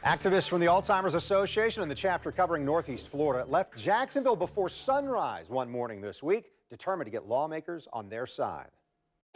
Activists from the Alzheimer's Association and the chapter covering Northeast Florida left Jacksonville before sunrise one morning this week, determined to get lawmakers on their side.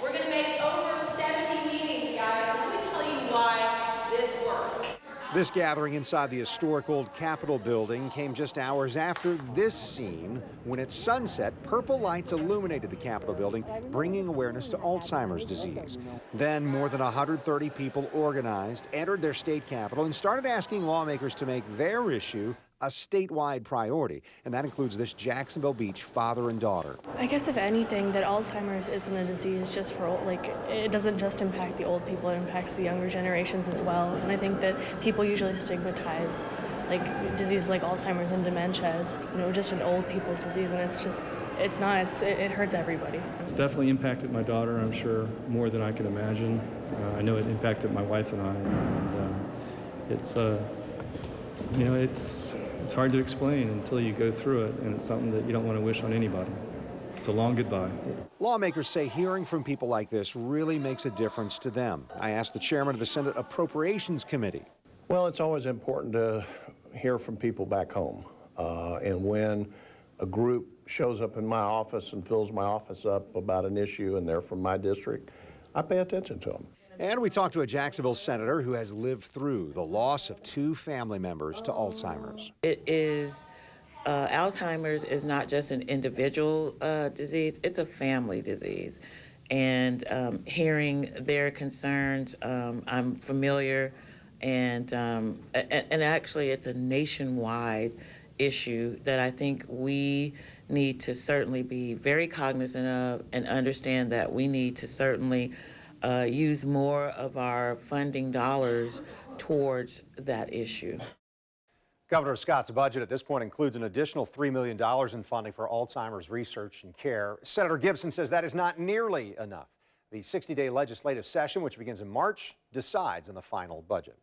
We're going to make over 70 meetings, guys. Let me tell you why this works. This gathering inside the historic old Capitol building came just hours after this scene. When at sunset, purple lights illuminated the Capitol building, bringing awareness to Alzheimer's disease. Then more than 130 people organized, entered their state capitol, and started asking lawmakers to make their issue a statewide priority, and that includes this Jacksonville Beach father and daughter. I guess if anything, that Alzheimer's isn't a disease just for it doesn't just impact the old people, it impacts the younger generations as well. And I think that people usually stigmatize diseases like Alzheimer's and dementia as, just an old people's disease, and it's not. It hurts everybody. It's definitely impacted my daughter, I'm sure, more than I can imagine. I know it impacted my wife and I, and it's hard to explain until you go through it, and it's something that you don't want to wish on anybody. It's a long goodbye. Lawmakers say hearing from people like this really makes a difference to them. I asked the chairman of the Senate Appropriations Committee. Well, it's always important to hear from people back home. And when a group shows up in my office and fills my office up about an issue and they're from my district, I pay attention to them. And we talked to a Jacksonville senator who has lived through the loss of 2 family members to Alzheimer's. Alzheimer's is not just an individual disease, it's a family disease. And hearing their concerns, I'm familiar, and actually it's a nationwide issue that I think we need to certainly be very cognizant of and understand that we need to certainly use more of our funding dollars towards that issue. Governor Scott's budget at this point includes an additional $3 million in funding for Alzheimer's research and care. Senator Gibson says that is not nearly enough. The 60-day legislative session, which begins in March, decides on the final budget.